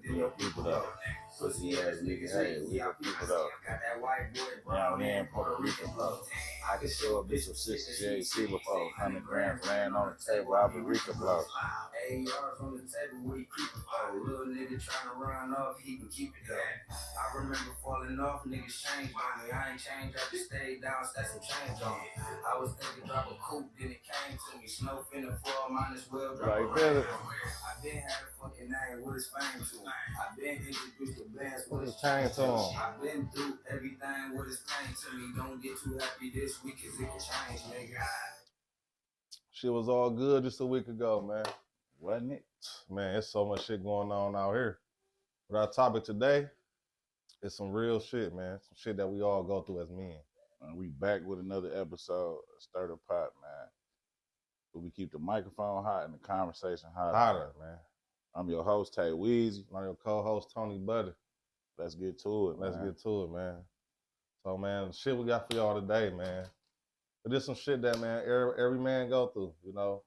Real people though. Pussy ass niggas hate real people though. Young man, Puerto Rican blow. I can show a bitch some shit she ain't seen before. 100 grams laying on the table, I'll be Rican blow. ARs on the table, where you keep it though. Little nigga tryna run off, he can keep it though. I remember falling off, niggas changed on me. I ain't changed, I just stayed down, stacked some change on me. I was thinking drop a coupe, then it came to me. Snow finna fall, mine as well drop a rain. I been had a fucking name, what is fame to him? I been introduced to bands, what is change to him? I been through everything, what is pain to me? Don't get too happy this week, cause it can change, nigga. Shit was all good just a week ago, man. Wasn't it? Man, there's so much shit going on out here. But our topic today is some real shit, man. Some shit that we all go through as men. And we back with another episode of Stir the Pot, man. But we keep the microphone hot and the conversation hotter, man. I'm your host, Tay Weezy. I'm your co-host, Tony Butter. Let's get to it, man. Let's get to it, man. So, man, the shit we got for y'all today, man. But there's some shit that, man, every man go through, you know.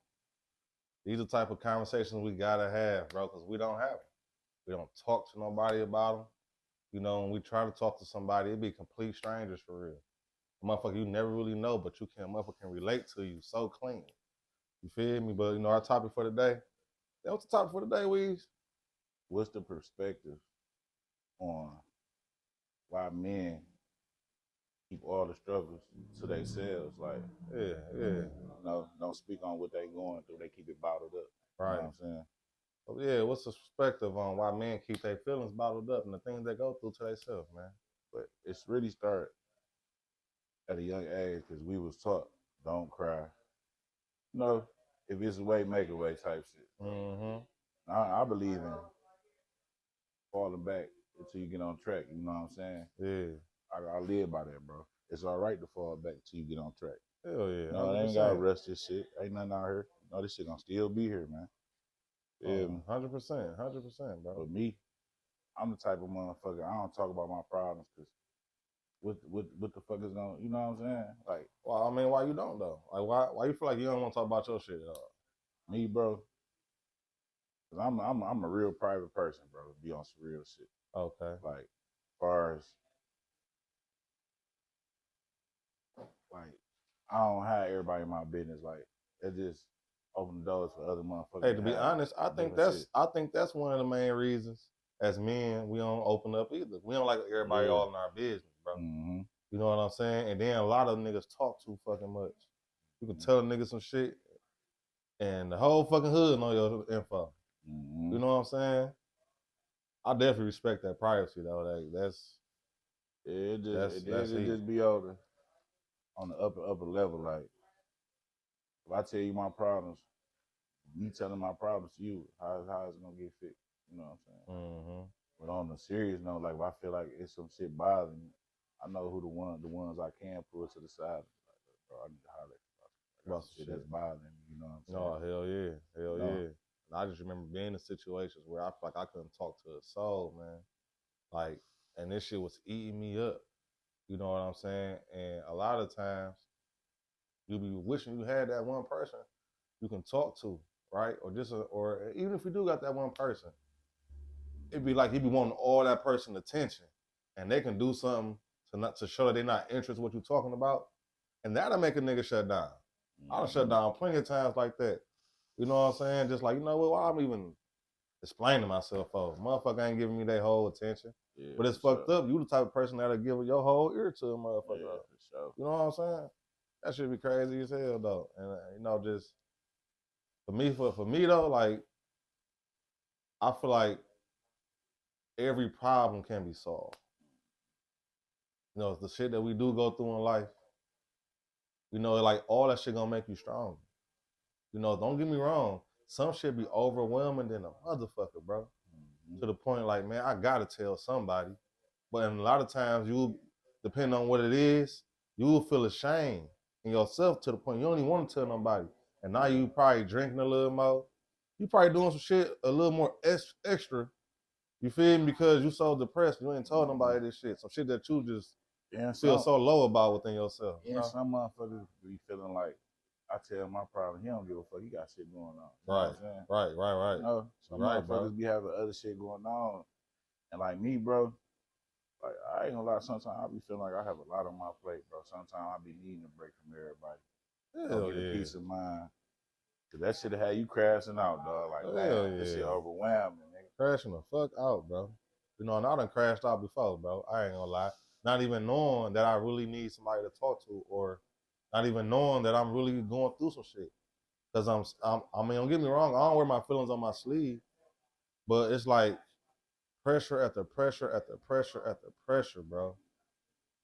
These are the type of conversations we gotta have, bro, because we don't have them. We don't talk to nobody about them. You know, when we try to talk to somebody, it be complete strangers for real. A motherfucker you never really know, but a motherfucker can relate to you so clean. You feel me? But, you know, our topic for today, what's the topic for today, Weez? What's the perspective on why men keep all the struggles to themselves? Like, yeah. No, don't speak on what they going through. They keep it bottled up. Right. You know what I'm saying? So, yeah, what's the perspective on why men keep their feelings bottled up and the things they go through to themselves, man? But it's really started at a young age because we was taught, don't cry. You know, if it's a way, make a way type shit. Mm-hmm. I believe in falling back until you get on track, you know what I'm saying? Yeah. I live by that, bro. It's all right to fall back until you get on track. Hell yeah. No, they ain't gotta rush this shit. Ain't nothing out here. No, this shit gonna still be here, man. Yeah, 100%, 100%, bro. But me, I'm the type of motherfucker, I don't talk about my problems because what the fuck is gonna, you know what I'm saying? Like, well, I mean, why you don't though? Like, why you feel like you don't want to talk about your shit at all? Me, bro, because I'm a real private person, bro. Be on some real shit. Okay. Like, as far as like, I don't have everybody in my business. Like, it just open the doors for other motherfuckers. Hey, to be honest, I think that's one of the main reasons as men we don't open up either. We don't like everybody all in our business, bro. Mm-hmm. You know what I'm saying? And then a lot of niggas talk too fucking much. You can tell a nigga some shit, and the whole fucking hood know your info. Mm-hmm. You know what I'm saying? I definitely respect that privacy though. That's it just be on the upper level. Like, if I tell you my problems, me telling my problems to you, how it's gonna get fixed? You know what I'm saying? Mm-hmm. But on the serious note, like, if I feel like it's some shit bothering me, I know who the ones I can pull to the side. Like, bro, I need to holler about some shit that's bothering me. You know what I'm saying? Oh, hell yeah. And I just remember being in situations where I feel like I couldn't talk to a soul, man. Like, and this shit was eating me up. You know what I'm saying? And a lot of times, you be wishing you had that one person you can talk to, right? Or even if you do got that one person, it'd be like you be wanting all that person attention, and they can do something to show that they're not interested in what you're talking about, and that'll make a nigga shut down. Mm-hmm. I'll shut down plenty of times like that. You know what I'm saying? Just like, you know what, why I'm even explaining myself for? Motherfucker ain't giving me their whole attention. Yeah, but it's fucked up. You the type of person that'll give your whole ear to a motherfucker. Yeah, for sure. You know what I'm saying? That should be crazy as hell though. And you know, just for me though, like, I feel like every problem can be solved. You know, the shit that we do go through in life, you know, like, all that shit gonna make you stronger. You know, don't get me wrong. Some shit be overwhelming than a motherfucker, bro. Mm-hmm. To the point, like, man, I gotta tell somebody. But a lot of times, depending on what it is, you will feel ashamed in yourself to the point you don't even want to tell nobody. And now you probably drinking a little more. You probably doing some shit a little more extra. You feel me? Because you so depressed, you ain't told nobody this shit. Some shit that you just feel so low about within yourself. Yeah, you know? Some motherfuckers be feeling like, I tell my problem, he don't give a fuck. He got shit going on. You Right. know what I'm saying? Right. You know, some right, motherfuckers bro. be having other shit going on. And like me, bro, like I ain't gonna lie, sometimes I be feeling like I have a lot on my plate, bro. Sometimes I be needing a break from everybody. Hell Get yeah. a peace of mind. Cause that shit have you crashing out, dog. Like, man, this shit overwhelming, nigga. Crashing the fuck out, bro. You know, and I done crashed out before, bro. I ain't gonna lie. Not even knowing that I really need somebody to talk to, or not even knowing that I'm really going through some shit. Cause I mean, don't get me wrong, I don't wear my feelings on my sleeve, but it's like pressure after pressure after pressure after pressure, bro.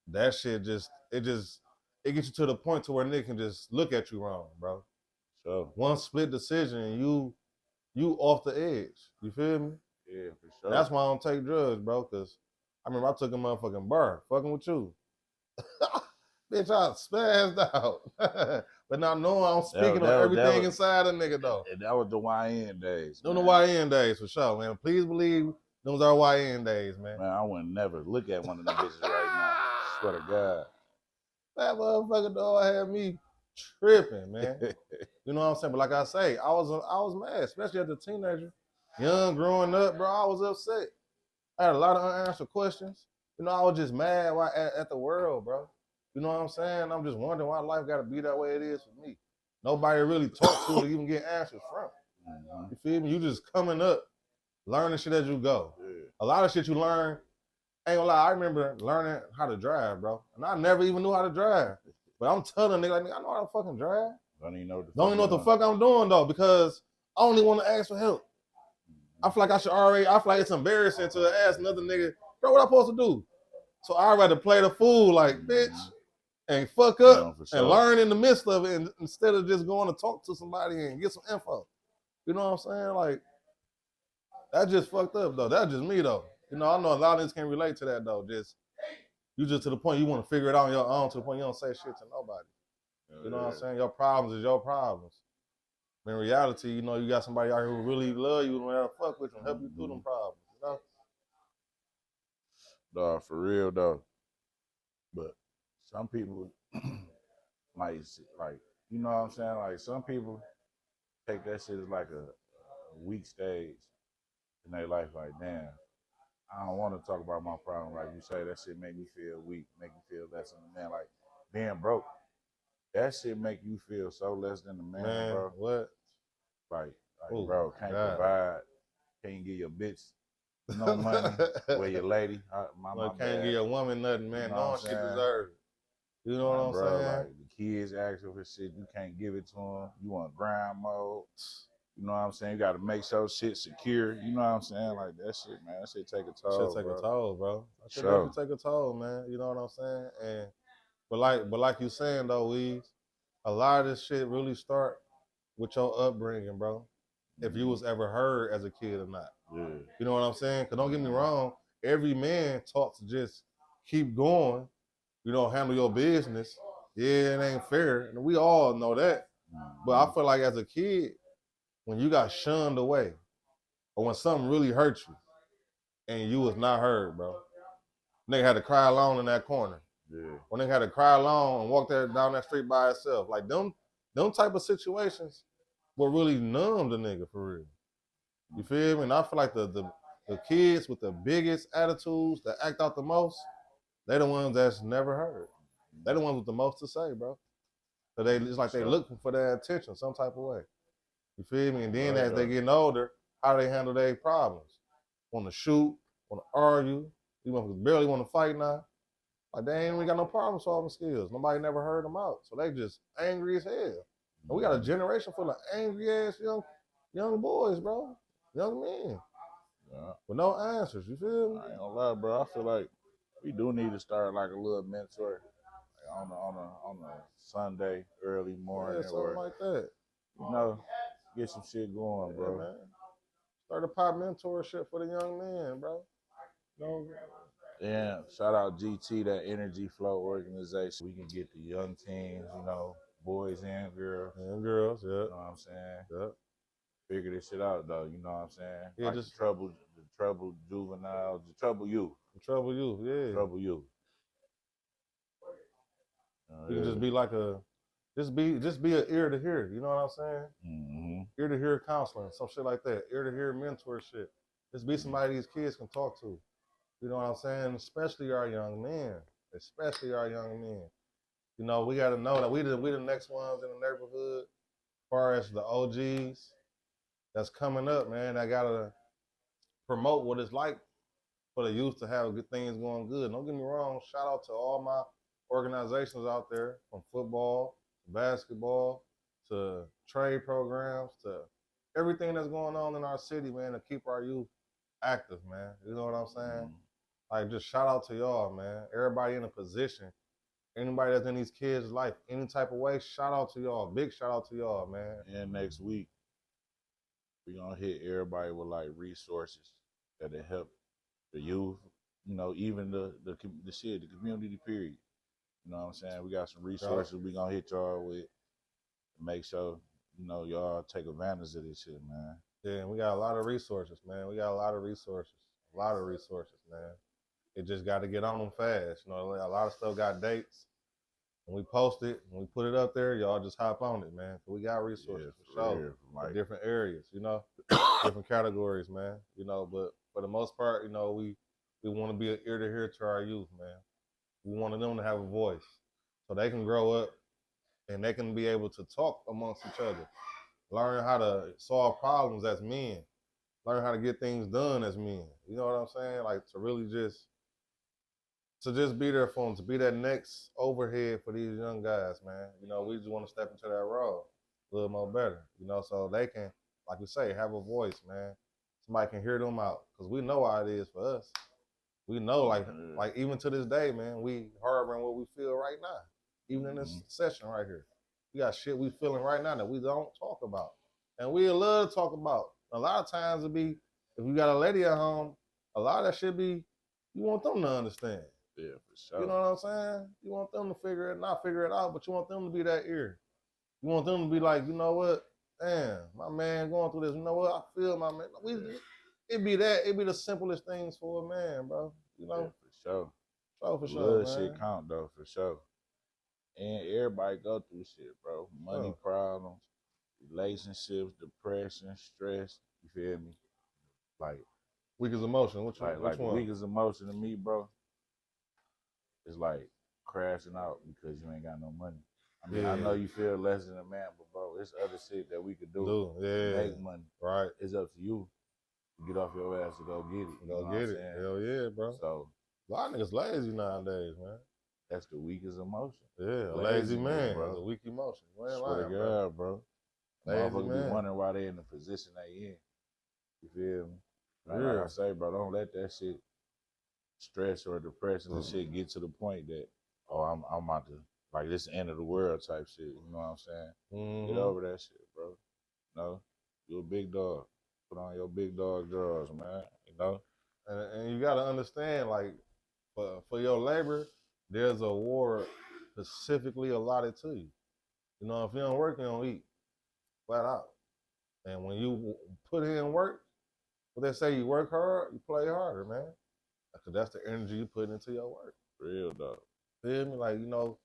That shit it gets you to the point to where nigga can just look at you wrong, bro. So one split decision, you off the edge. You feel me? Yeah, for sure. That's why I don't take drugs, bro, because I remember I took a motherfucking bar, fucking with you. Bitch, I spazzed out. But now knowing I'm speaking on everything inside a nigga, though. That was the YN days. Them the YN days, for sure, man. Please believe those are YN days, man. Man, I would never look at one of them bitches right now. Swear to God. That motherfucker dog had me tripping, man. You know what I'm saying? But like I say, I was mad, especially as a teenager. Young, growing up, bro, I was upset. I had a lot of unanswered questions. You know, I was just mad at the world, bro. You know what I'm saying? I'm just wondering why life got to be that way it is for me. Nobody really talked to even get answers from. Mm-hmm. You feel me? You just coming up, learning shit as you go. Yeah. A lot of shit you learn, ain't gonna lie, I remember learning how to drive, bro. And I never even knew how to drive. But I'm telling nigga, like, I know how to fucking drive. Don't even know what the fuck I'm doing, though, because I only want to ask for help. I feel like I feel like it's embarrassing to ask another nigga, bro, what I supposed to do? So I'd rather play the fool like, bitch, and fuck up and learn in the midst of it instead of just going to talk to somebody and get some info. You know what I'm saying? Like, that just fucked up, though. That's just me, though. You know, I know a lot of niggas can relate to that, though. You just to the point you want to figure it out on your own, to the point you don't say shit to nobody. You know what I'm saying? Your problems is your problems. In reality, you know, you got somebody out here who really love you and want to fuck with you and help you through them problems, you know? Dog, for real, though. But some people might, like, you know what I'm saying? Like, some people take that shit as like a weak stage in their life. Like, damn, I don't want to talk about my problem. Like you say, that shit make me feel weak, make me feel less than a man. Like, being broke, that shit make you feel so less than a man, bro. What? Like ooh, bro, can't provide, can't give your bitch no money, with your lady. My can't give your woman nothing, man. You know no, she deserves it. You know what I'm saying? Like, the kids ask for shit, you can't give it to them. You want grind mode. You know what I'm saying? You got to make sure shit secure. You know what I'm saying? Like, that shit, man, that shit take a toll, a toll, bro. That shit definitely take a toll, man. You know what I'm saying? And but like you saying, though, Weez, a lot of this shit really start with your upbringing, bro. If you was ever heard as a kid or not. Yeah. You know what I'm saying? Because don't get me wrong, every man taught to just keep going. You don't handle your business. Yeah, it ain't fair. And we all know that. But I feel like as a kid, when you got shunned away, or when something really hurt you, and you was not heard, bro, nigga had to cry alone in that corner. Yeah. When nigga had to cry alone and walk down that street by itself. Like, them type of situations will really numb the nigga for real. You feel me? And I feel like the kids with the biggest attitudes that act out the most, they the ones that's never heard. They the ones with the most to say, bro. So it's like they looking for that attention some type of way. You feel me? And then as they getting older, how they handle their problems. Want to shoot, want to argue, you barely want to fight now. Like, they ain't even got no problem solving skills. Nobody never heard them out. So they just angry as hell. And we got a generation full of angry ass young boys, bro. Young men. Yeah. With no answers, you feel me? I ain't gonna lie, bro. I feel like we do need to start like a little mentor, like on a Sunday early morning, something like that. You know, get some shit going, bro. Man. Start a pop mentorship for the young men, bro. Yeah, shout out GT, that Energy Flow organization. We can get the young teens, you know, boys and girls. And girls, yeah. You know what I'm saying? Yeah. Figure this shit out, though. You know what I'm saying? Yeah, like just the trouble juveniles, the trouble youth. The trouble youth, yeah. Trouble youth. You can just be like a Just be an ear to hear. You know what I'm saying? Mm-hmm. Ear to hear counseling, some shit like that. Ear to hear mentorship. Just be somebody these kids can talk to. You know what I'm saying? Especially our young men. Especially our young men. You know, we got to know that we the next ones in the neighborhood. As far as the OGs that's coming up, man, I gotta promote what it's like for the youth to have good things going good. Don't get me wrong. Shout out to all my organizations out there, from football to basketball to trade programs to everything that's going on in our city, man, to keep our youth active, man. You know what I'm saying? Like, just shout out to y'all, man. Everybody in a position, anybody that's in these kids' life, any type of way, shout out to y'all. Big shout out to y'all, man. And next week, we're going to hit everybody with, like, resources that'll help the youth, you know, even the shit, the community, period. You know what I'm saying? We got some resources we going to hit y'all with to make sure, you know, y'all take advantage of this shit, man. Yeah, we got a lot of resources, man. We got a lot of resources. A lot of resources, man. It just got to get on them fast. You know, a lot of stuff got dates. When we post it, when we put it up there, y'all just hop on it, man. We got resources for sure, for different areas, you know, different categories, man. You know, but for the most part, you know, we want to be an ear to hear to our youth, man. We want them to have a voice so they can grow up and they can be able to talk amongst each other, learn how to solve problems as men, learn how to get things done as men. You know what I'm saying? Like, to really just be there for them, to be that next overhead for these young guys, man. You know, we just want to step into that role a little more better, you know, so they can, like we say, have a voice, man. Somebody can hear them out, because we know how it is for us. We know, like even to this day, man, we harboring what we feel right now. Even in this session right here, we got shit we feeling right now that we don't talk about, and we love to talk about. A lot of times it be, if you got a lady at home, a lot of that shit be, you want them to understand. Yeah, for sure. You know what I'm saying? You want them to not figure it out, but you want them to be that ear. You want them to be like, you know what? Damn, my man going through this. You know what? I feel my man. It be the simplest things for a man, bro. You know? Yeah, for sure. Love man. Shit count, though, for sure. And everybody go through shit, bro. Money problems, relationships, depression, stress. You feel me? Like, weakest emotion. Which one? The weakest emotion to me, bro, is like crashing out because you ain't got no money. I mean, I know you feel less than a man, but bro, it's other shit that we could do to make money. Right. It's up to you. Get off your ass to go get it. Go get it. Hell yeah, bro. So a lot of niggas lazy nowadays, man. That's the weakest emotion. Yeah, a lazy man, bro. It's a weak emotion. Swear to God, bro. Motherfuckers be wondering why they in the position they in. You feel me? Like I say, bro, don't let that shit, stress or depression and shit, get to the point that, oh, I'm about to, like, this end of the world type shit. You know what I'm saying? Get over that shit, bro. You know, you're a big dog. Put on your big dog drawers, man. You know? And you gotta understand, like, for your labor, there's a award specifically allotted to you. You know, if you don't work, you don't eat. Flat out. And when you put in work, what they say, you work hard, you play harder, man. Because that's the energy you put into your work. Real dog. Feel me? Like, you know,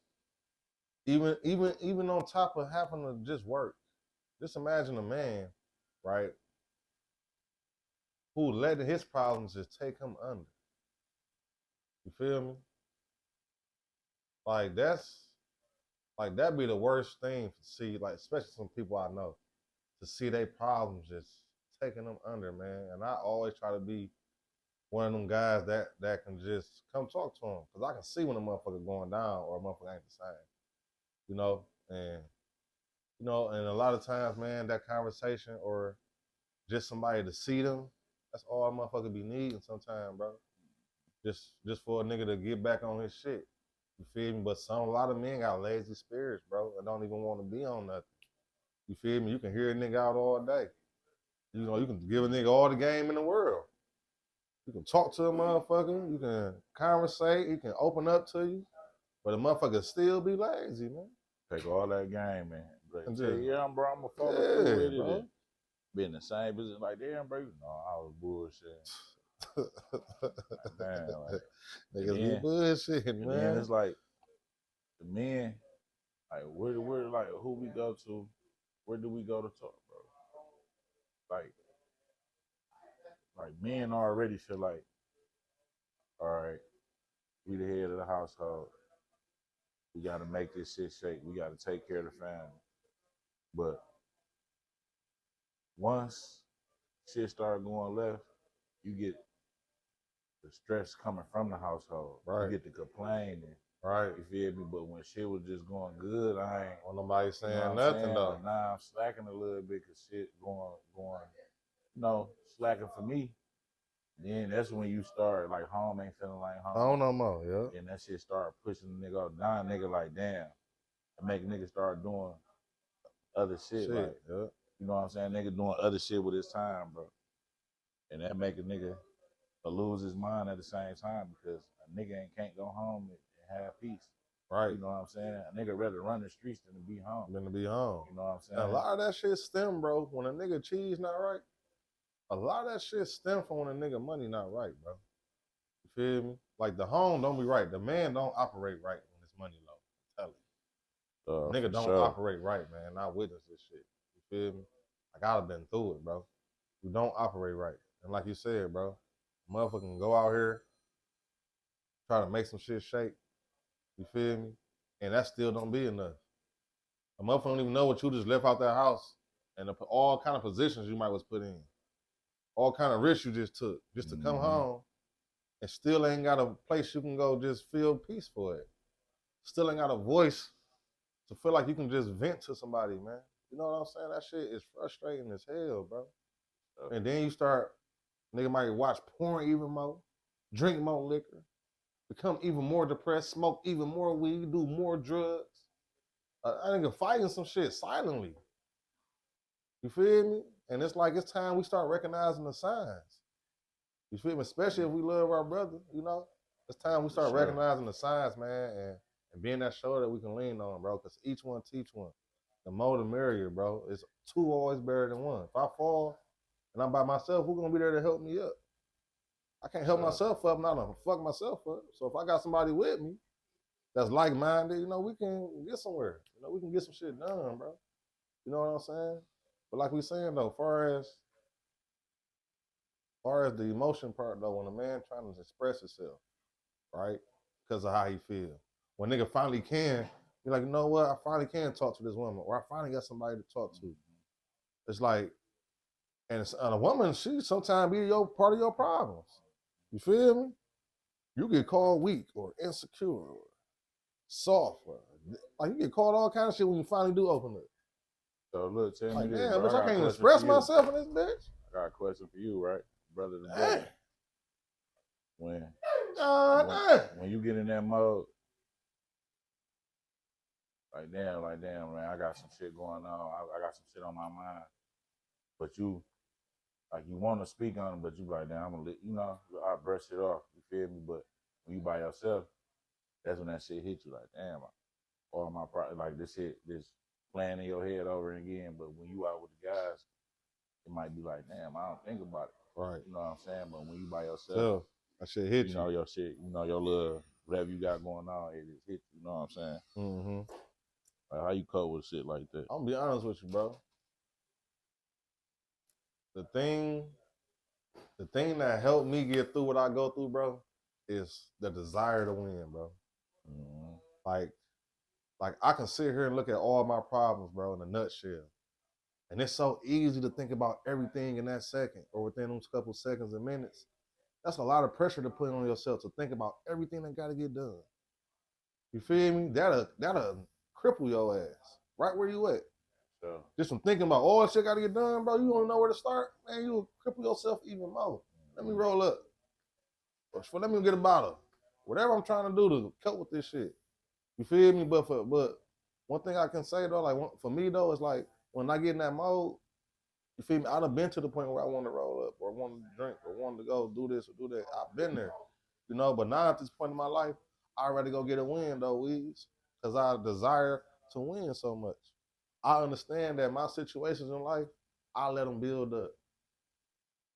even on top of having to just work, just imagine a man, right, who letting his problems just take him under. You feel me? Like, that'd be the worst thing to see, like, especially some people I know, to see their problems just taking them under, man. And I always try to be one of them guys that can just come talk to them, because I can see when a motherfucker going down or a motherfucker ain't the same. You know? And and a lot of times, man, that conversation or just somebody to see them, that's all a motherfucker be needing sometimes, bro. Just for a nigga to get back on his shit. You feel me? But a lot of men got lazy spirits, bro, and don't even want to be on nothing. You feel me? You can hear a nigga out all day. You know, you can give a nigga all the game in the world. You can talk to a motherfucker. You can conversate. He can open up to you. But a motherfucker still be lazy, man. Take all that game, man. Like, yeah, bro, I'm a follow through with it. Bro. Be in the same business like, damn, bro. No, I was bullshit. Man, like, niggas be bullshit, man. And then it's like, the men, Like where like who we go to? Where do we go to talk, bro? Like men already feel like, all right, we the head of the household. We got to make this shit shake. We got to take care of the family. But once shit start going left, you get the stress coming from the household. Right. You get the complaining. Right. You feel me? But when shit was just going good, I ain't Well, nobody saying you know nothing though. But now I'm slacking a little bit because shit going, slacking for me. Then that's when you start like home ain't feeling like home. I don't know more, yeah. And that shit start pushing the nigga off. Now nigga like damn. And make nigga start doing other shit. Like, yeah. You know what I'm saying? Nigga doing other shit with his time, bro. And that make a nigga lose his mind at the same time because a nigga can't go home and have peace. Right. You know what I'm saying? A nigga rather run the streets than to be home. You know what I'm saying? And a lot of that shit stem, bro. When a nigga cheese not right, a lot of that shit stem from when a nigga money not right, bro. You feel me? Like the home don't be right. The man don't operate right when his money low. I'm telling you. Nigga don't operate right, man. I witnessed this shit. You feel me? Like I've been through it, bro. You don't operate right. And like you said, bro, motherfucker can go out here, try to make some shit shake. You feel me? And that still don't be enough. A motherfucker don't even know what you just left out that house and all kind of positions you might was put in. All kind of risks you just took just to come home and still ain't got a place you can go just feel peaceful at. Still ain't got a voice to feel like you can just vent to somebody, man. You know what I'm saying? That shit is frustrating as hell, bro. And then you start, nigga might watch porn even more, drink more liquor, become even more depressed, smoke even more weed, do more drugs. I nigga fighting some shit silently. You feel me? And it's like it's time we start recognizing the signs. You feel me? Especially if we love our brother, you know? It's time we start recognizing the signs, man, and being that shoulder that we can lean on, bro, because each one teach one. The more the merrier, bro. It's two always better than one. If I fall and I'm by myself, who's gonna be there to help me up? I can't help myself up, not to fuck myself up. So if I got somebody with me that's like-minded, you know, we can get somewhere. You know, we can get some shit done, bro. You know what I'm saying? But like we saying though, far as the emotion part though, when a man trying to express himself, right? Because of how he feel. When nigga finally can, you're like, you know what? I finally can talk to this woman, or I finally got somebody to talk to. It's like, and a woman, she sometimes be part of your problems. You feel me? You get called weak or insecure or soft, or like you get called all kind of shit when you finally do open it. So look, tell like, me this, damn, bro. Bitch, I can't even express myself in this bitch. I got a question for you, right, brother to brother. When you get in that mode, like damn, man, I got some shit going on. I got some shit on my mind. But you, like, you want to speak on it, but you like, damn, I'm gonna, I brush it off. You feel me? But when you by yourself, that's when that shit hit you. Like, damn, all my like this shit, this playing in your head over and again. But when you out with the guys, it might be like, damn, I don't think about it. Right. You know what I'm saying? But when you by yourself, that shit hit you. You know your shit, your little whatever you got going on, it just hit you. You know what I'm saying? Mm-hmm. Like, how you cope with shit like that? I'm gonna be honest with you, bro. The thing that helped me get through what I go through, bro, is the desire to win, bro. Mm-hmm. Like I can sit here and look at all my problems, bro, in a nutshell. And it's so easy to think about everything in that second or within those couple seconds and minutes. That's a lot of pressure to put on yourself to think about everything that gotta get done. You feel me? That'll cripple your ass right where you at. So, just from thinking about all shit gotta get done, bro, you don't know where to start, man, you'll cripple yourself even more. Let me roll up. Let me get a bottle. Whatever I'm trying to do to cope with this shit. You feel me? But one thing I can say though, like for me though, is like when I get in that mode, you feel me? I done been to the point where I want to roll up or want to drink or want to go do this or do that. I've been there, you know. But now at this point in my life, I'd rather go get a win though, Weez, because I desire to win so much. I understand that my situations in life, I let them build up.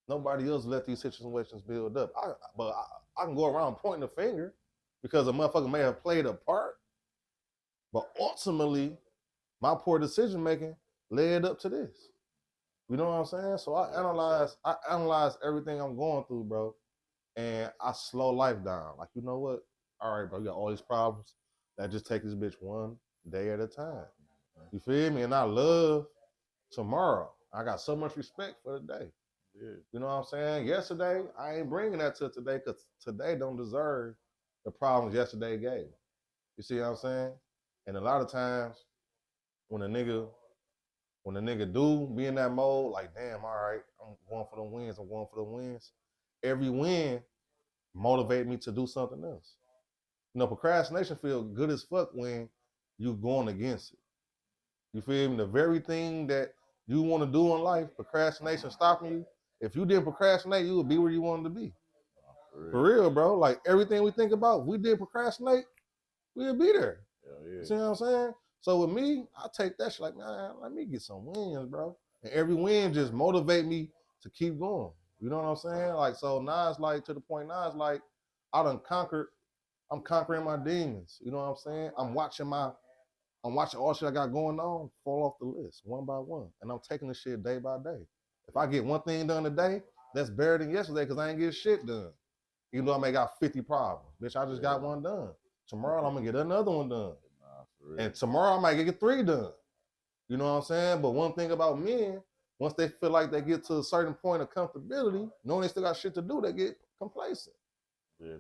Nobody else let these situations build up. I can go around pointing a finger because a motherfucker may have played a part, But ultimately, my poor decision making led up to this. You know what I'm saying? So I analyze everything I'm going through, bro, and I slow life down. Like, you know what? All right, bro, you got all these problems. That just take this bitch one day at a time. You feel me? And I love tomorrow. I got so much respect for the day. Yeah. You know what I'm saying? Yesterday, I ain't bringing that to today because today don't deserve the problems yesterday gave. You see what I'm saying? And a lot of times, when a nigga do be in that mode, like, damn, all right, I'm going for the wins. Every win motivate me to do something else. You know, procrastination feels good as fuck when you going against it. You feel me? The very thing that you want to do in life, procrastination stopping you. If you didn't procrastinate, you would be where you wanted to be. For real, bro. Like everything we think about, if we did procrastinate, we'd be there. Yeah. You see what I'm saying? So with me, I take that shit like, man, let me get some wins, bro. And every win just motivate me to keep going. You know what I'm saying? Like, so now it's like, to the point now, it's like, I'm conquering my demons. You know what I'm saying? I'm watching all shit I got going on fall off the list one by one. And I'm taking the shit day by day. If I get one thing done today, that's better than yesterday because I ain't get shit done. Even though I may got 50 problems. Bitch, I just got one done. Tomorrow I'm gonna get another one done. And tomorrow I might get 3 done. You know what I'm saying? But one thing about men, once they feel like they get to a certain point of comfortability, knowing they still got shit to do, they get complacent.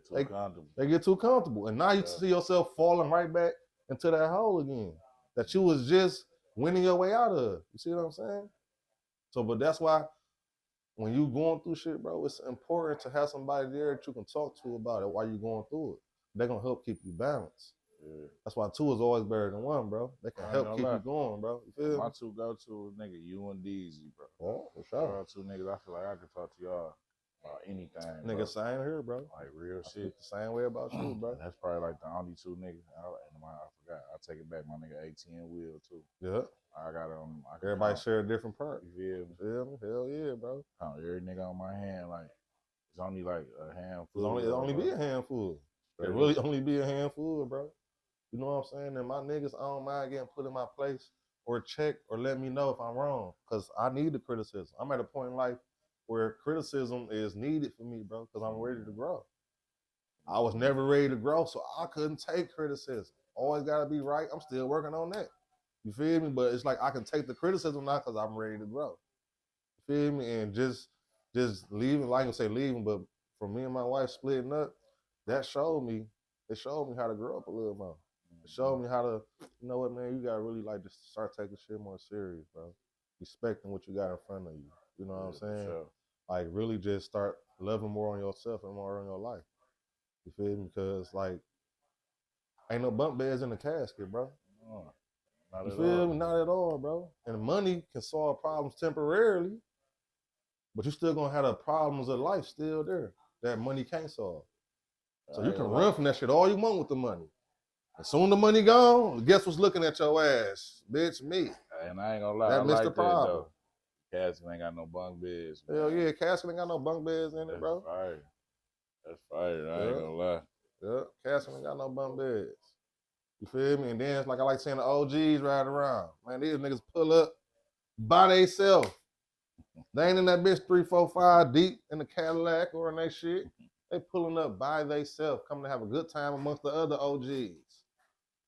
Comfortable. They get too comfortable. And now you see yourself falling right back into that hole again that you was just winning your way out of. You see what I'm saying? So, but that's why when you going through shit, bro, it's important to have somebody there that you can talk to about it while you going through it. They're gonna help keep you balanced. Yeah. That's why 2 is always better than 1, bro. They can help keep you going, bro. You feel my me? 2 go-to nigga, you and DZ, bro. Oh, for sure. 2 niggas, I feel like I can talk to y'all about anything, nigga, bro. same here, bro. Like real shit. The same way about you, bro. That's probably like the only 2 niggas. I forgot. I take it back. My nigga 18 Will too. Yeah. I got everybody share a different part. You feel me? Hell yeah, bro. Every nigga on my hand, like it's only like a handful. It only be a handful. It really only be a handful, bro. You know what I'm saying? And my niggas, I don't mind getting put in my place or check or let me know if I'm wrong. Cause I need the criticism. I'm at a point in life where criticism is needed for me, bro, because I'm ready to grow. I was never ready to grow, so I couldn't take criticism. Always gotta be right. I'm still working on that. You feel me? But it's like I can take the criticism now because I'm ready to grow. You feel me? And just leaving, like I say leaving, but for me and my wife splitting up, it showed me how to grow up a little more. It showed me how to, you know what, man, you gotta really like just start taking shit more serious, bro. Respecting what you got in front of you. You know what I'm saying? Sure. Like really just start loving more on yourself and more on your life. You feel me? Because like ain't no bunk beds in the casket, bro. You feel me? Not at all, bro. And money can solve problems temporarily, but you still gonna have the problems of life still there that money can't solve. So you can run from that shit all you want with the money. As soon as the money gone, guess what's looking at your ass? Bitch, me. And I ain't gonna lie, that I like Mr. Problem. Casket ain't got no bunk beds. Man. Hell yeah, Casket ain't got no bunk beds in it, bro. That's fire. I ain't gonna lie. Yeah, Casket ain't got no bunk beds. You feel me? And then it's like I like seeing the OGs ride around. Man, these niggas pull up by themselves. They ain't in that bitch 3, 4, 5 deep in the Cadillac or in that shit. They pulling up by themselves, coming to have a good time amongst the other OGs.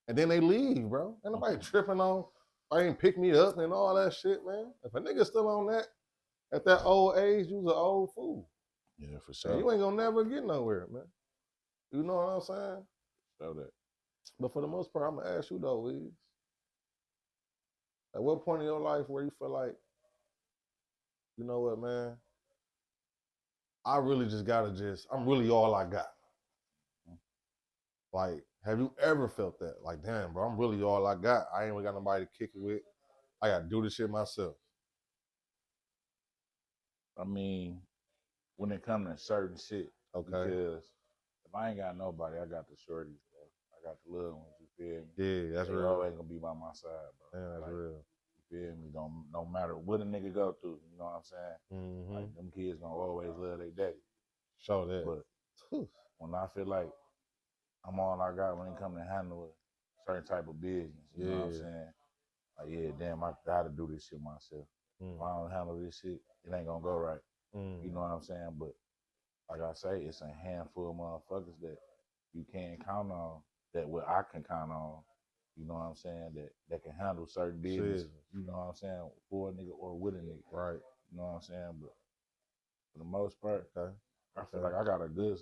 And then they leave, bro. Ain't nobody tripping on, I ain't pick me up and all that shit, man. If a nigga still on that, at that old age, you's an old fool. Yeah, for sure. And you ain't gonna never get nowhere, man. You know what I'm saying? Show that. But for the most part, I'm gonna ask you though, Weeds. At what point in your life where you feel like, you know what, man? I really just gotta I'm really all I got. Like, have you ever felt that? Like, damn, bro, I'm really all I got. I ain't really got nobody to kick it with. I gotta do this shit myself. I mean, when it comes to certain shit, okay. Because if I ain't got nobody, I got the shorties, bro. I got the little ones, you feel me? Yeah, that's real. They always gonna be by my side, bro. Yeah, that's real. You feel me? No matter what a nigga go through, you know what I'm saying? Mm-hmm. Like, them kids gonna always love their daddy. Show that. But when I feel like I'm all I got when it comes to handling certain type of business. You know what I'm saying? Like, yeah, damn, I gotta do this shit myself. If I don't handle this shit, it ain't gonna go right. You know what I'm saying? But like I say, it's a handful of motherfuckers that you can't count on, that what I can count on. You know what I'm saying? That can handle certain business. You know what I'm saying? For a nigga or with a nigga. Right. You know what I'm saying? But for the most part, I feel like I got a good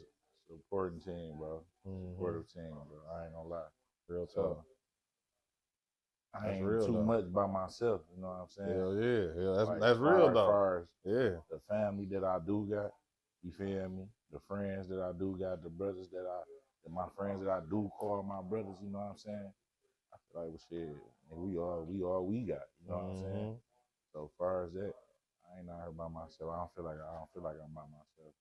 supporting team, bro. Supportive team, bro. I ain't gonna lie. Real talk. I ain't too much by myself, you know what I'm saying? Hell yeah. Like, that's real though. As far as the family that I do got, you feel me? The friends that I do got, the brothers that my friends that I do call my brothers, you know what I'm saying? I feel like, well, shit, and we all we got, you know what I'm saying? So far as that, I ain't out here by myself. I don't feel like I'm by myself.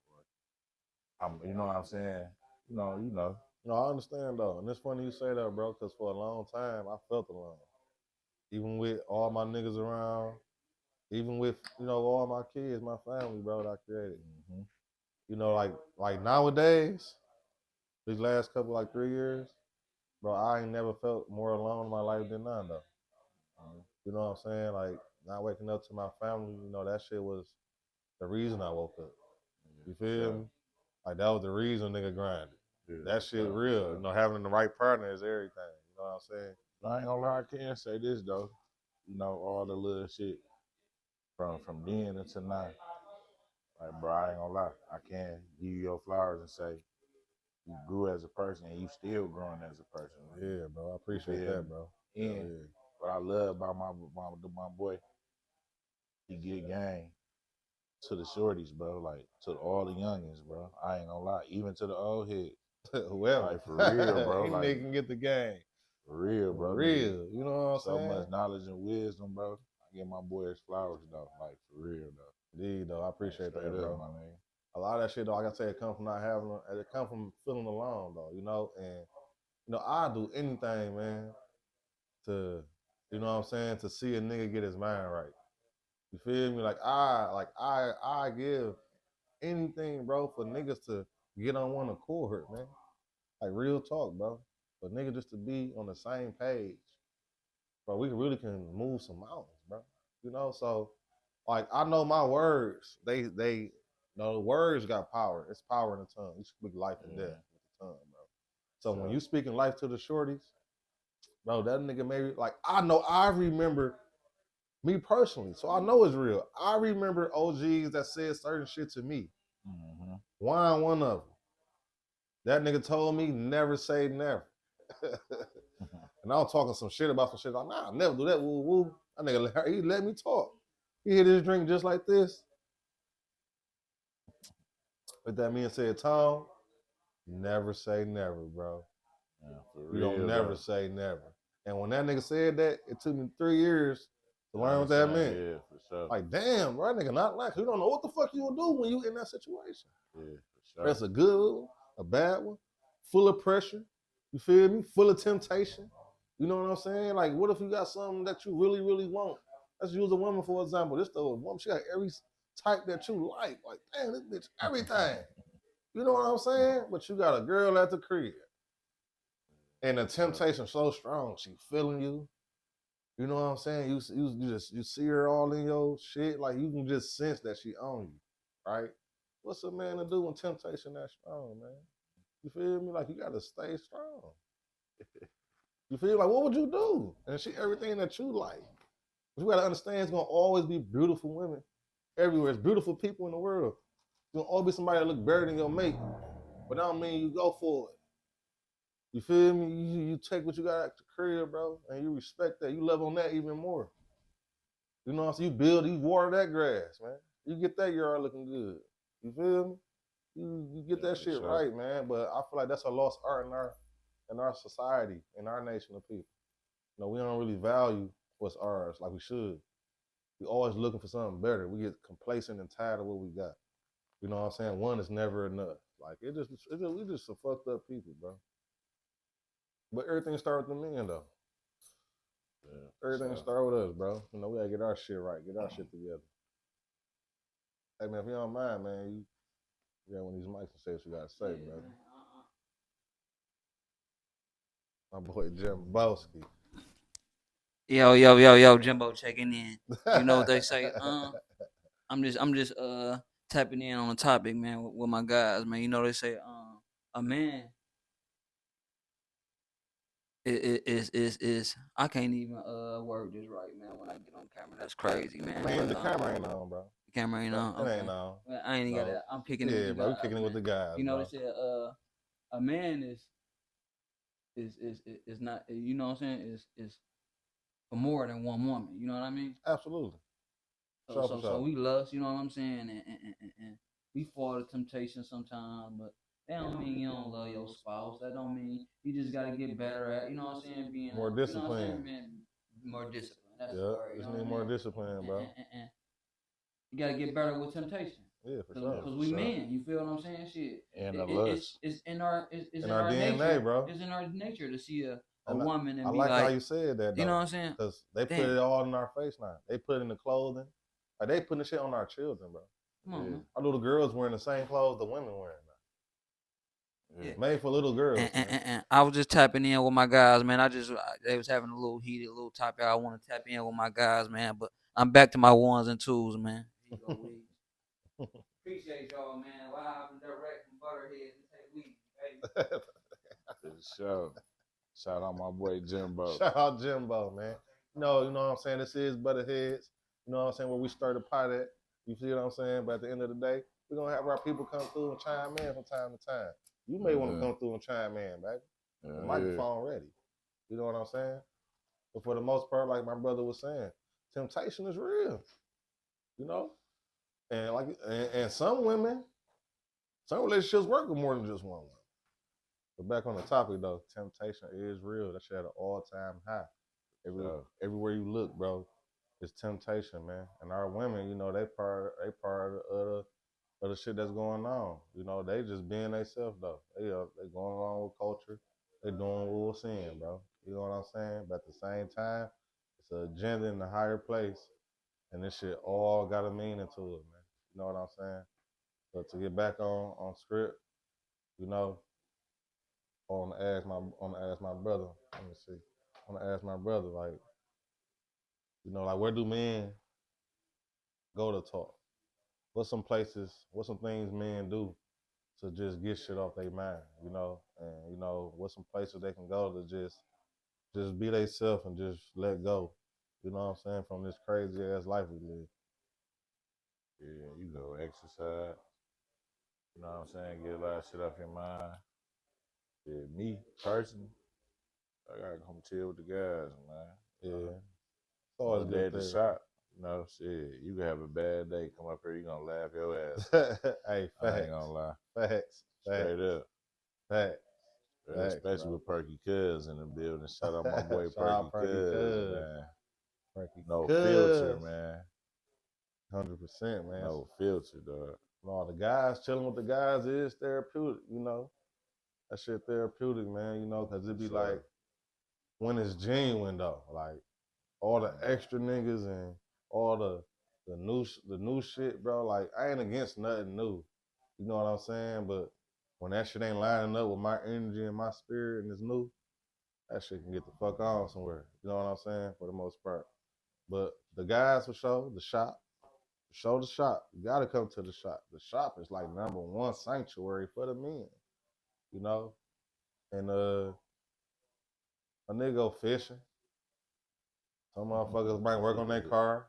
You know what I'm saying? You know. No, I understand though, and it's funny you say that, bro, because for a long time I felt alone. Even with all my niggas around, even with all my kids, my family, bro, that I created. You know, like nowadays, these last couple 3 years, bro, I ain't never felt more alone in my life than now though. You know what I'm saying? Like not waking up to my family, that shit was the reason I woke up. You feel me? Like that was the reason nigga grinded. Yeah, that shit real. Having the right partner is everything. You know what I'm saying? I ain't gonna lie, I can't say this though. All the little shit from then until now. Like, bro, I ain't gonna lie. I can't give you your flowers and say you grew as a person and you still growing as a person. Yeah, bro. I appreciate that, bro. And what I love about my boy, he get game to the shorties, bro. Like, to all the youngins, bro. I ain't gonna lie. Even to the old heads. Whoever. Like, for real, bro. Any nigga can get the game. For real, bro. For real. You know what I'm saying? So much knowledge and wisdom, bro. I give my boy his flowers, though. Like, for real, though. Indeed, though. I appreciate that, bro. My nigga. A lot of that shit, though, like I say, it come from it come from feeling alone, though, and, I do anything, man, to, you know what I'm saying, to see a nigga get his mind right. You feel me? I give anything, bro, for niggas to get on one accord, man. Like real talk, bro. For niggas just to be on the same page, bro, we really can move some mountains, bro. So like I know my words, the words got power. It's power in the tongue. You speak life and death with the tongue, bro. So when you speaking life to the shorties, bro, that nigga maybe I remember me personally, so I know it's real. I remember OGs that said certain shit to me. Wine one of them. That nigga told me never say never. And I was talking some shit about some shit. Like, nah, I'll never do that. Woo woo. That nigga, he let me talk. He hit his drink just like this. With that being said, Tom, never say never, bro. You don't never say never. And when that nigga said that, it took me 3 years to learn what that meant. Yeah, for sure. Like, damn, bro, that nigga not like, you don't know what the fuck you will do when you in that situation. Yeah, for sure. That's a good one, a bad one, full of pressure. You feel me? Full of temptation. You know what I'm saying? Like, what if you got something that you really, really want? Let's use a woman for example. This the woman, she got every type that you like. Like, damn, this bitch, everything. You know what I'm saying? But you got a girl at the crib. And the temptation so strong, she feeling you. You know what I'm saying? You see her all in your shit. Like, you can just sense that she on you, right? What's a man to do when temptation that strong, man? You feel me? Like, you got to stay strong. You feel like, what would you do? And she everything that you like. But you got to understand it's going to always be beautiful women everywhere. It's beautiful people in the world. There's going to always be somebody that look better than your mate. But that don't mean you go for it. You feel me? You take what you got at the crib, bro, and you respect that. You love on that even more. You know what I'm saying? You build, you water that grass, man. You get that yard looking good. You feel me? You get that shit right, man. But I feel like that's a lost art in our society, in our nation of people. We don't really value what's ours like we should. We always looking for something better. We get complacent and tired of what we got. You know what I'm saying? One is never enough. Like we just some fucked up people, bro. But everything starts with the men, though. Yeah, everything starts with us, bro. We gotta get our shit right, get our shit together. Hey, man, if you don't mind, man, you got one of these mics and say what you gotta say, brother. My boy Jim Bowski. Yo, Jimbo checking in. You know what they say? I'm just tapping in on the topic, man, with my guys, man. You know they say a man is I can't even word this right, man. When I get on camera, that's crazy, man. Man, the camera ain't on, bro. The camera ain't on. It Okay. ain't on. Well, I ain't got So, that. I'm kicking it yeah, with the bro, we guys. kicking it with the guys, You know bro. they said a man is not, you know what I'm saying, is for more than one woman. You know what I mean? Absolutely. So we lust, you know what I'm saying, and we fall to temptation sometimes, but that don't mean you don't love your spouse. That don't mean you just gotta get better at, you know what I'm saying, being more you know what I'm saying, discipline. man, more discipline. That's the Yeah, word. You just know what need I more mean? discipline, bro. And you gotta get better with temptation. Yeah, for sure. Cause we men, you feel what I'm saying? Shit, And the lust. it's in our it's in in our our DNA, nature, bro. It's in our nature to see a And woman I and be like how like, you said that, though. you know what I'm saying? Because they put Damn. it all in our face now. They put it in the clothing. Like, they putting the shit on our children, bro. Come on, man. Our little girls wearing the same clothes the women wearing now. Yeah. Made for little girls. And I was just tapping in with my guys, man. They was having a little heated, little topic. I want to tap in with my guys, man. But I'm back to my ones and twos, man. Here you go, Weed. Appreciate y'all, man. Live and direct from Butterhead. This ain't Weed, baby. For sure. Shout out my boy Jimbo. Shout out Jimbo, man. You know what I'm saying? This is Butterheads. You know what I'm saying? Where we started the pot at. You see what I'm saying? But at the end of the day, we're going to have our people come through and chime in from time to time. You may want to come through and chime in, baby. The microphone ready. You know what I'm saying? But for the most part, like my brother was saying, temptation is real. You know? And some women, some relationships work with more than just one woman. But back on the topic though, temptation is real. That shit at an all-time high. Everywhere you look, bro, it's temptation, man. And our women, you know, they part of the shit that's going on. You know, they just being themselves though. They going along with culture. They doing what we're seeing, bro. You know what I'm saying? But at the same time, it's an agenda in a higher place, and this shit all got a meaning to it, man. You know what I'm saying? But to get back on script, you know, I want to ask my brother. Let me see. I want to ask my brother, like, you know, like, where do men go to talk? What's some things men do to just get shit off their mind, you know? And, you know, what's some places they can go to just be themselves and just let go, you know what I'm saying, from this crazy ass life we live. Yeah, you go exercise. You know what I'm saying? Get a lot of shit off your mind. Yeah, me, personally, I gotta come chill with the guys, man. Yeah. It's always day good at the there. shop. You know, shit, you can have a bad day, come up here, you gonna laugh your ass. Hey, facts. I ain't gonna lie. Facts. Straight up. Facts. Especially with Perky Cuz in the building. Shout out my boy Shout Perky Cuz, man. Perky No Cuz. filter, man. 100%, man. No filter, dog. No, the guys, chilling with the guys is therapeutic, you know. That shit therapeutic, man, you know, because it be like, when it's genuine, though. Like, all the extra niggas and all the new shit, bro. Like, I ain't against nothing new. You know what I'm saying? But when that shit ain't lining up with my energy and my spirit and it's new, that shit can get the fuck on somewhere. You know what I'm saying? For the most part. But the guys for sure, the shop. You gotta come to the shop. The shop is like number one sanctuary for the men. You know? And a nigga go fishing. Some motherfuckers might work on their car.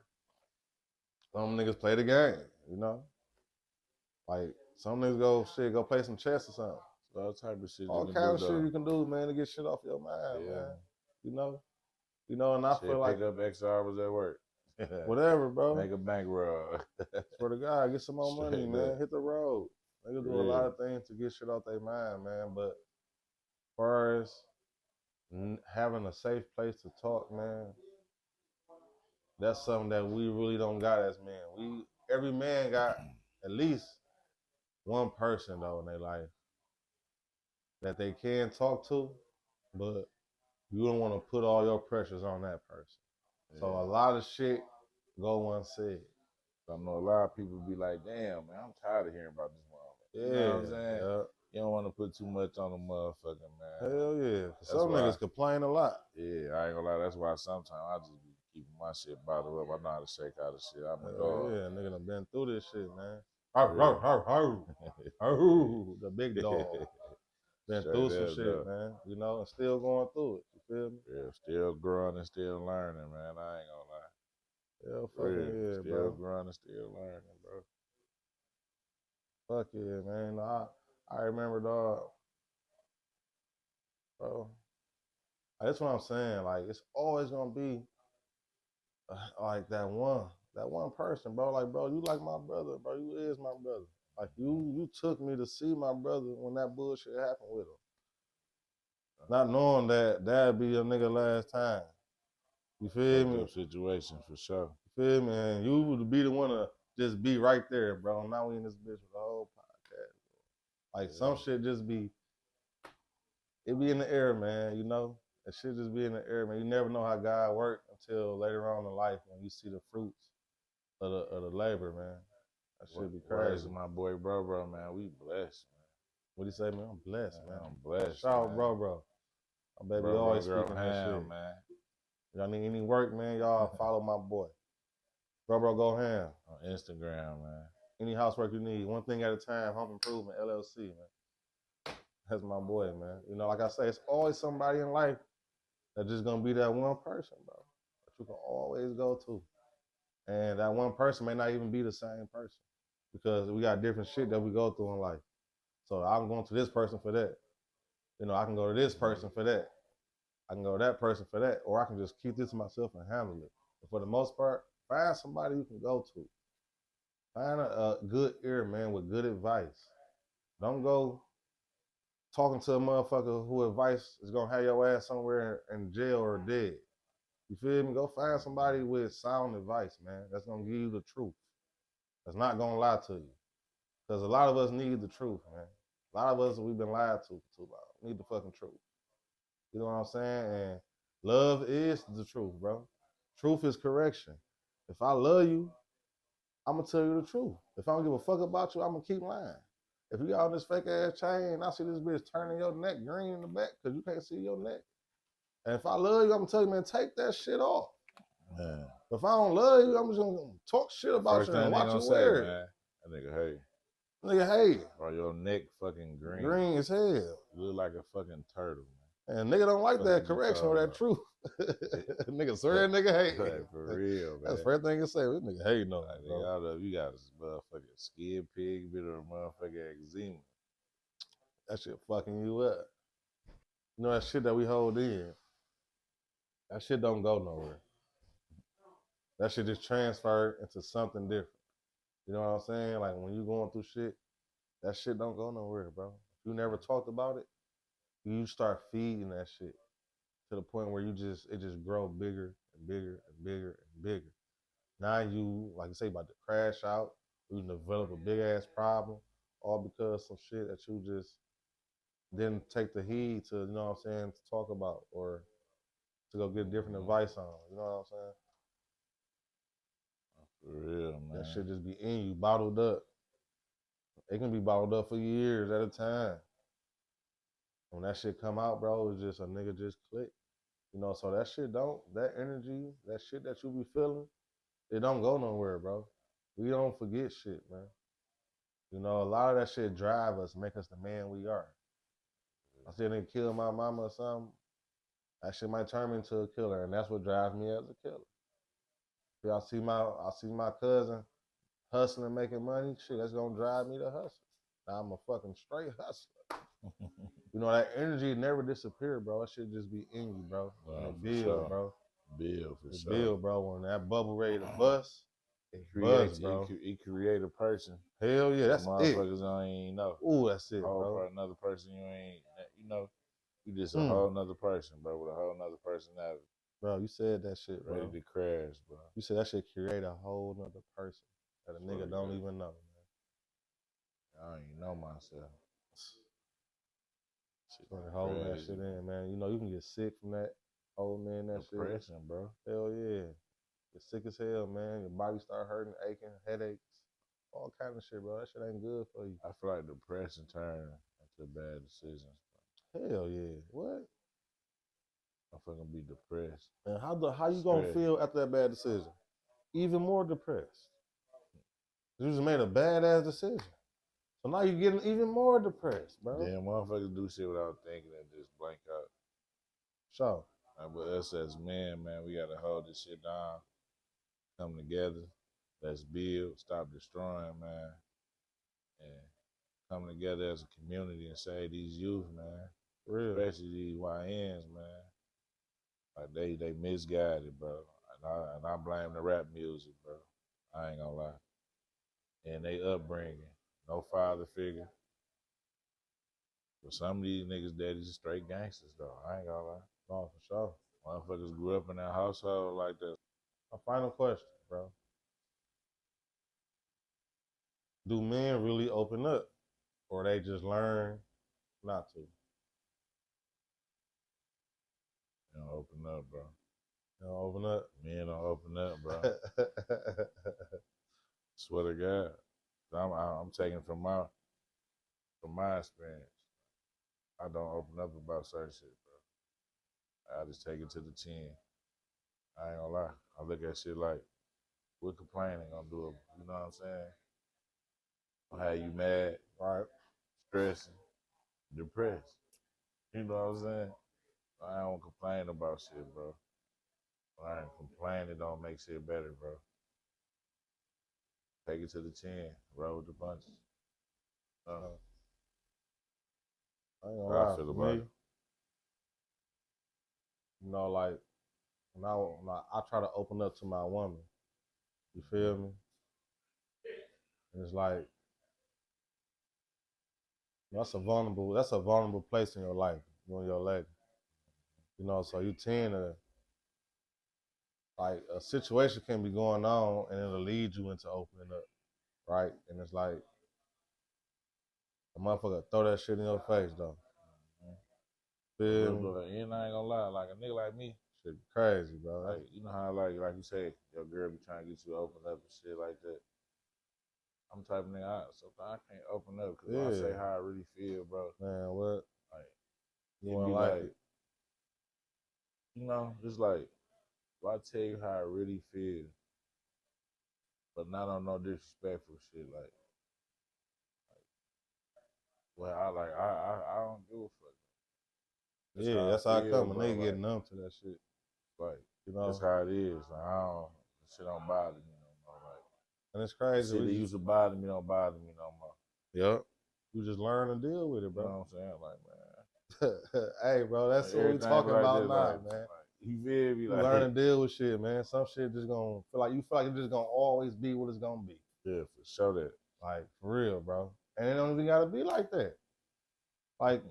Some niggas play the game, you know? Like, some niggas go play some chess or something. All type of shit. All kind of shit you can do, man, to get shit off your mind, man. You know? And I feel like pick up extra hours at work. Whatever, bro. Make a bankroll. Swear to God, get some more money, man. Up. Hit the road. Niggas do a lot of things to get shit off their mind, man. But as far as having a safe place to talk, man, that's something that we really don't got as men. Every man got at least one person though in their life that they can talk to, but you don't want to put all your pressures on that person. Yeah. So a lot of shit go unsaid. I know a lot of people be like, damn, man, I'm tired of hearing about this mom. You know what I'm saying? You don't want to put too much on the motherfucker, man. Hell yeah. Some niggas complain a lot. Yeah, I ain't gonna lie. That's why sometimes I just be keeping my shit bottled up. I know how to shake out of shit. I'm a dog. Yeah, nigga done been through this shit, man. The big dog. Been through some shit, man. You know, and still going through it. You feel me? Yeah, still growing and still learning, man. I ain't gonna lie. Hell fucking yeah, still bro. growing and still learning, bro. Fuck yeah, man. I remember, dog. Bro. That's what I'm saying. Like, it's always gonna be like that one person, bro. Like, bro, you like my brother, bro. You is my brother. Like, you took me to see my brother when that bullshit happened with him. Not knowing that'd be your nigga last time. You feel me? Situation for sure. You feel me? And you would be the one to just be right there, bro. Now we in this bitch with the whole podcast. Like, some shit just be, it be in the air, man, you know? It should just be in the air, man. You never know how God works until later on in life when you see the fruits of the labor, man. That should be crazy. My boy, bro, man. We blessed, man. What do you say, man? I'm blessed, man. I'm blessed. Shout out, bro. My baby always speaking that shit, man. Y'all need any work, man? Y'all follow my boy. Bro, go ham. On Instagram, man. Any housework you need, one thing at a time, Home Improvement, LLC, man. That's my boy, man. You know, like I say, it's always somebody in life that's just gonna be that one person, bro, that you can always go to. And that one person may not even be the same person because we got different shit that we go through in life. So I'm going to this person for that. You know, I can go to this person for that. I can go to that person for that. Or I can just keep this to myself and handle it. But for the most part, find somebody you can go to. Find a good ear, man, with good advice. Don't go talking to a motherfucker who advice is going to have your ass somewhere in jail or dead. You feel me? Go find somebody with sound advice, man. That's going to give you the truth. That's not going to lie to you. Because a lot of us need the truth, man. A lot of us, we've been lied to for too long. We need the fucking truth. You know what I'm saying? And love is the truth, bro. Truth is correction. If I love you, I'm going to tell you the truth. If I don't give a fuck about you, I'm going to keep lying. If you got on this fake ass chain and I see this bitch turning your neck green in the back because you can't see your neck. And if I love you, I'm going to tell you, man, take that shit off. Man. If I don't love you, I'm just going to talk shit about you and watch you wear it. Man. That nigga, hey. Nigga, hey. Bro, your neck fucking green. Green as hell. You look like a fucking turtle, man. And nigga don't like that correction or that truth. Nigga swear, nigga hate. Like, for real, man. That's the first thing you say. This nigga hate no. Like, nigga, you got a motherfucking skin pig, bit of motherfucking eczema. That shit fucking you up. You know that shit that we hold in. That shit don't go nowhere. That shit just transfer into something different. You know what I'm saying? Like when you going through shit, that shit don't go nowhere, bro. If you never talked about it, you start feeding that shit to the point where it just grow bigger and bigger and bigger and bigger. Now you, like you say, about to crash out, you develop a big ass problem, all because some shit that you just didn't take the heed to, you know what I'm saying, to talk about or to go get different advice on. You know what I'm saying? For real, man. That shit just be in you, bottled up. It can be bottled up for years at a time. When that shit come out, bro, it's just a nigga just click. You know, so that energy, that shit that you be feeling, it don't go nowhere, bro. We don't forget shit, man. You know, a lot of that shit drive us, make us the man we are. I said they kill my mama or something, that shit might turn me into a killer, and that's what drives me as a killer. If I see my cousin hustling, making money, shit, that's gonna drive me to hustle. Now I'm a fucking straight hustler. You know, that energy never disappear, bro. That shit just be in you, bro. And it build, bro. Build, for sure. Build, bro. When that bubble ready to bust, it creates, bro. It create a person. Hell yeah, that's motherfuckers don't even know. Ooh, that's it, bro. Another person you ain't, you know, you just a whole nother person, bro, with a whole nother personality. Bro, you said that shit, bro. Ready to crash, bro. You said that shit create a whole nother person that a nigga don't even know, man. I don't even know myself. Hold that shit in, man. You know, you can get sick from that. Holding in that Depression, shit. bro. Hell yeah. You're sick as hell, man. Your body start hurting, aching, headaches, all kind of shit, bro. That shit ain't good for you. I feel like depression turn to bad decisions. Hell yeah. What? I'm fucking be depressed. And how you gonna feel after that bad decision? Even more depressed. You just made a badass decision. So now you're getting even more depressed, bro. Then motherfuckers do shit without thinking and just blank out. So, But us as men, man, we gotta hold this shit down. Come together. Let's build. Stop destroying, man. And come together as a community and save these youth, man. real. Especially these YNs, man. Like they misguided, bro. And I blame the rap music, bro. I ain't gonna lie. And they upbringing. No father figure. But some of these niggas daddies straight gangsters though. I ain't gonna lie. No, for sure. Motherfuckers grew up in that household like that. A final question, bro. Do men really open up? Or they just learn not to? They don't open up, bro. They don't open up? Men don't open up, bro. Swear to God. I'm taking from my experience. I don't open up about certain shit, bro. I just take it to the chin. I ain't gonna lie. I look at shit like, what complaining gonna do? You know what I'm saying? How you mad, Right. stressing, depressed. You know what I'm saying? I don't complain about shit, bro. When I ain't complain, it don't make shit better, bro. Take it to the chin, roll with the punches. I ain't gonna How I lie, feel for about me, it. you know, like when I try to open up to my woman, you feel me? And it's like that's a vulnerable place in your life, you and your lady. You know, so you tend to like a situation can be going on and it'll lead you into opening up, right? And it's like a motherfucker throw that shit in your face though. Feel me? And I ain't gonna lie, like a nigga like me, Shit crazy, bro. like you know how like you say, your girl be trying to get you to open up and shit like that. I'm the type of nigga, sometimes I can't open up because I say how I really feel, bro. Man, what? Like, You it wanna be like it? you know, just like, if I tell you how I really feel, but not on no disrespectful shit, well, I don't give a fuck. That's how I come. A bro. nigga get numb to that shit. Like, You know? that's how it is. Like, shit don't bother me no more. Like, And it's crazy. shit that used to bother me don't bother me no more. Yep. You just learn to deal with it, bro. You know what I'm saying? Like, man. Hey, bro, that's what we talking like about this, now, like, man. You feel me? You Like, learn to deal with shit, man. Some shit just gonna you feel like it's just gonna always be what it's gonna be. yeah, for sure that. Like, for real, bro. And it don't even gotta be like that. Like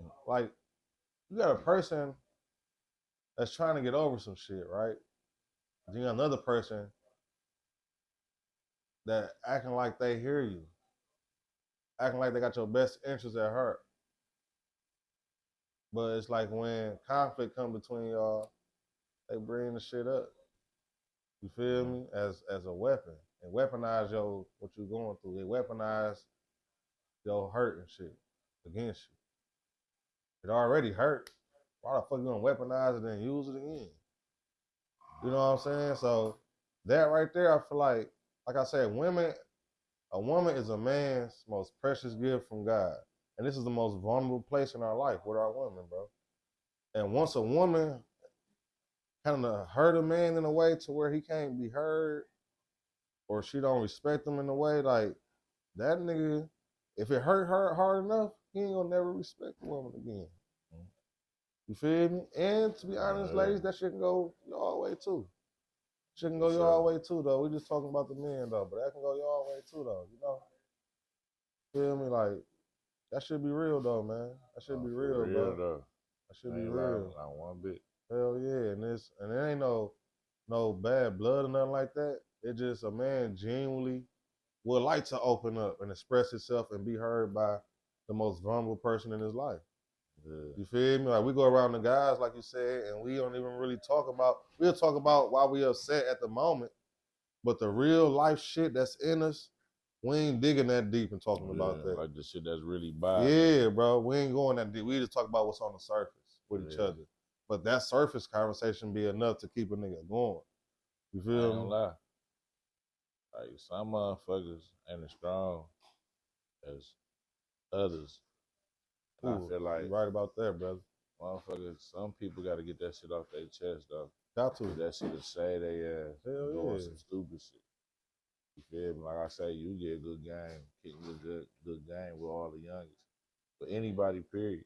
you got a person that's trying to get over some shit, right? Then you got another person that acting like they hear you, acting like they got your best interest at heart. But it's like when conflict come between y'all, they bring the shit up. You feel me? As a weapon. And weaponize what you going through. They weaponize your hurt and shit against you. It already hurt. Why the fuck you gonna weaponize it and use it again? You know what I'm saying? So that right there, I feel like I said, a woman is a man's most precious gift from God. And this is the most vulnerable place in our life with our women, bro. And once a woman kind of hurt a man in a way to where he can't be heard, or she don't respect him in a way, like that nigga, if it hurt her hard enough, he ain't gonna never respect the woman again. You feel me? And to be honest, ladies, that shit can go your way too. Shit can go your way too, though. We just talking about the men though, but that can go your way too, though. You know? Feel me? Like that should be real though, man. That should be real, bro. Though. That should be real. Not one bit. Hell yeah, and it ain't no bad blood or nothing like that. It just a man genuinely would like to open up and express himself and be heard by the most vulnerable person in his life. Yeah. You feel me? Like we go around the guys, like you said, and we don't even really talk about. We'll talk about why we upset at the moment, but the real life shit that's in us, We ain't digging that deep and talking about that. Like the shit that's really bad. Yeah, bro. We ain't going that deep. We just talk about what's on the surface with each other. But that surface conversation be enough to keep a nigga going. You feel me? I ain't gonna lie. Like some motherfuckers ain't as strong as others. Ooh, I feel like you right about that, brother. Motherfuckers, some people got to get that shit off their chest, though. Got to. That shit to say they Hell doing yeah. some stupid shit. You feel me? Like I say, you get a good game, kicking a good game with all the youngest. But anybody, period.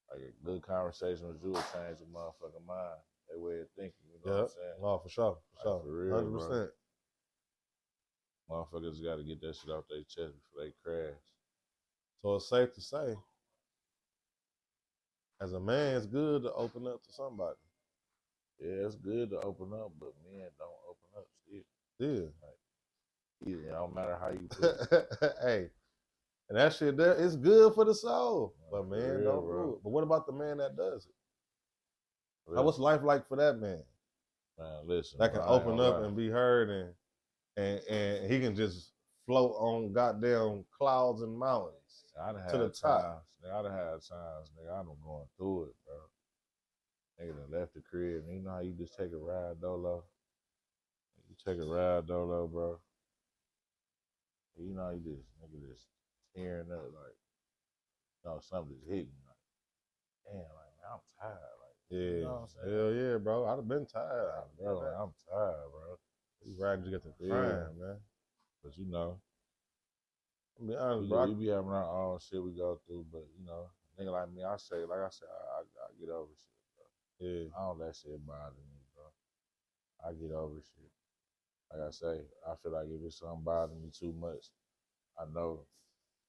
Like a good conversation with you will change a motherfucking mind, their way of thinking. You know what I'm saying? No, for sure. For sure. For real, 100%. bro. Motherfuckers got to get that shit off their chest before they crash. So it's safe to say, as a man, it's good to open up to somebody. Yeah, it's good to open up, but men don't open up still. Yeah. Like, it don't matter how you put it. Hey, and that shit there, it's good for the soul. But man, real, don't bro. do it. But what about the man that does it? Listen, What's life like for that man? Man, listen. That can open up and be heard and he can just float on goddamn clouds and mountains to the top. I done had times, nigga, I done going through it, bro. Nigga done left the crib. And you know how you just take a ride dolo? You take a ride dolo, bro. You know how you just tearing up like, you know, something just hitting you. Like, damn, like, man, I'm tired. Like, Yeah. You know what I'm saying? Hell yeah, bro. I'd have been tired. Bro, I'm tired, bro. You riding to get the crying, man. But you know, I'll be honest, bro. We be having our own shit we go through, but you know, nigga like me, I get over shit, bro. Yeah. I don't let shit bother me, bro. I get over shit. Like I say, I feel like if it's something bothering me too much, I know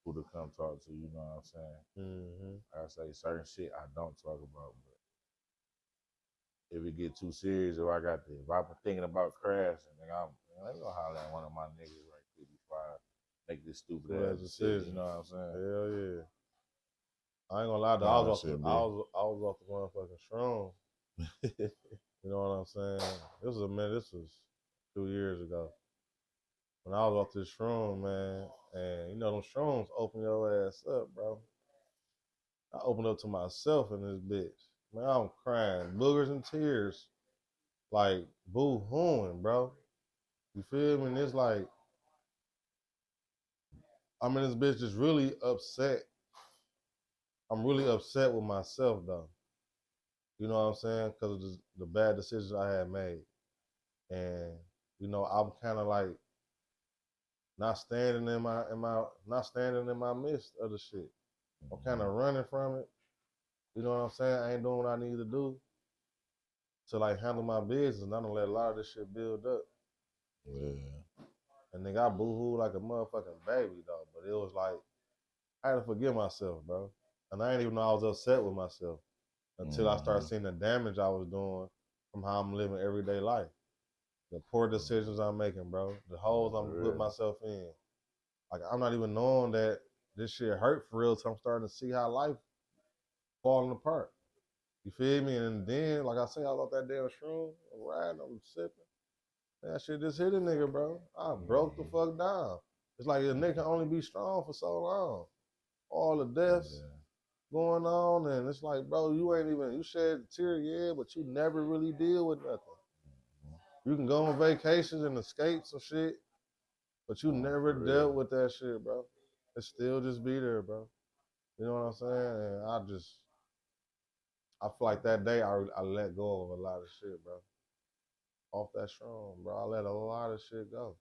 who to come talk to, you know what I'm saying? Mm-hmm. Like I say, certain shit I don't talk about, but if it get too serious, if I'm thinking about crashing, nigga, I'm gonna holler at one of my niggas right quick before I make this stupid ass decision. You know what I'm saying? Hell yeah. I ain't gonna lie, though. I was off the motherfucking strong. You know what I'm saying? This was 2 years ago. When I was off this shroom, man, and you know them shrooms open your ass up, bro. I opened up to myself in this bitch. Man, I'm crying, boogers and tears, like boo-hooing, bro. You feel me? And it's like, I'm in this bitch just really upset. I'm really upset with myself, though. You know what I'm saying? Because of the bad decisions I had made. And, you know, I'm kind of like not standing in my midst of the shit. I'm kind of running from it. You know what I'm saying? I ain't doing what I need to do to like handle my business, and I don't let a lot of this shit build up. Yeah. And nigga, I boo-hoo like a motherfucking baby, though. But it was like, I had to forgive myself, bro. And I didn't even know I was upset with myself until I started seeing the damage I was doing from how I'm living everyday life. The poor decisions I'm making, bro. The holes I'm putting myself in. Like, I'm not even knowing that this shit hurt for real till I'm starting to see how life falling apart. You feel me? And then, like I say, I was off that damn shroom. I'm riding, I'm sipping. That shit just hit a nigga, bro. I broke the fuck down. It's like a nigga can only be strong for so long. All the deaths going on, and it's like, bro, you shed a tear, yeah, but you never really deal with nothing. You can go on vacations and escape some shit, but you never dealt with that shit, bro. It still just be there, bro. You know what I'm saying? And I feel like that day I let go of a lot of shit, bro. Off that strong, bro. I let a lot of shit go.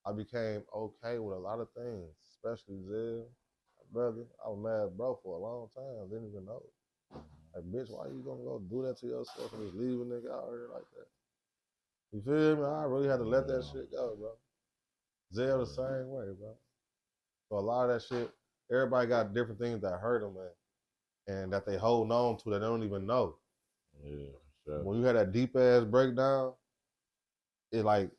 I became okay with a lot of things, especially Zell. Brother, I was mad, bro, for a long time. Didn't even know. Like, bitch, why you gonna go do that to yourself and just leave a nigga out here like that? You feel me? I really had to let that shit go, bro. Zell the same way, bro. So a lot of that shit, everybody got different things that hurt them, man, and that they hold on to that they don't even know. Yeah, sure. When you had that deep ass breakdown, it's like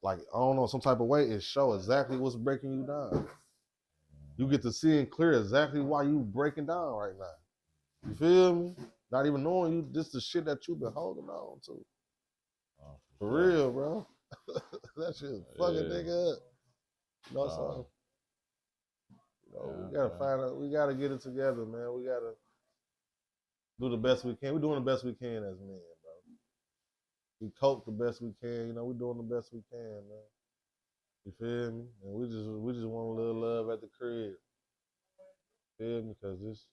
I don't know, some type of way it show exactly what's breaking you down. You get to see and clear exactly why you breaking down right now. You feel me? Not even knowing you, this the shit that you've been holding on to. For real, bro. That shit fucking nigga up. You know what I'm saying? So we gotta find out. We gotta get it together, man. We gotta do the best we can. We're doing the best we can as men, bro. We cope the best we can. You know, we're doing the best we can, man. You feel me? And we just want a little love at the crib. Feel me? Cause this,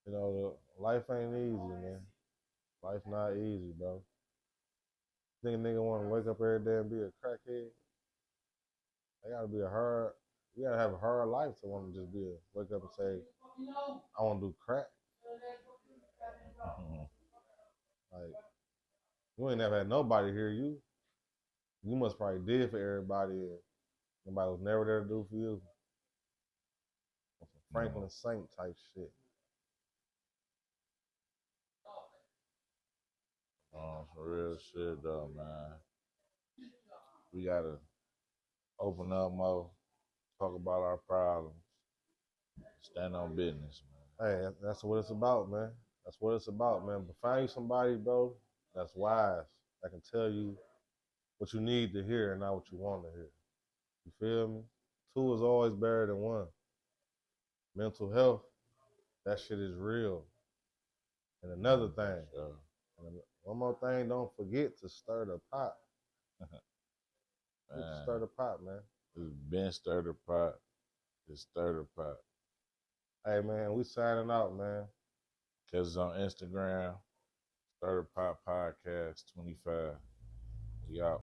you know, life ain't easy, man. Life not easy, bro. Think a nigga want to wake up every day and be a crackhead? They gotta be a hard. You gotta have a hard life to want to just wake up and say, I want to do crack. Like, you ain't never had nobody hear you. You must probably did for everybody, and nobody was never there to do for you. Some Franklin Saint type shit. Some real shit though, man. We gotta open up more, talk about our problems, stand on business, man. Hey, that's what it's about, man. That's what it's about, man. But find you somebody, bro, that's wise, that can tell you what you need to hear and not what you want to hear. You feel me? Two is always better than one. Mental health, that shit is real. And another thing, and one more thing, don't forget to stir the pot. Stir the pot, man. It's been stir the pot. Just stir the pot. Hey, man, we signing out, man. Catch us on Instagram, Stir the Pot Podcast 25. We out.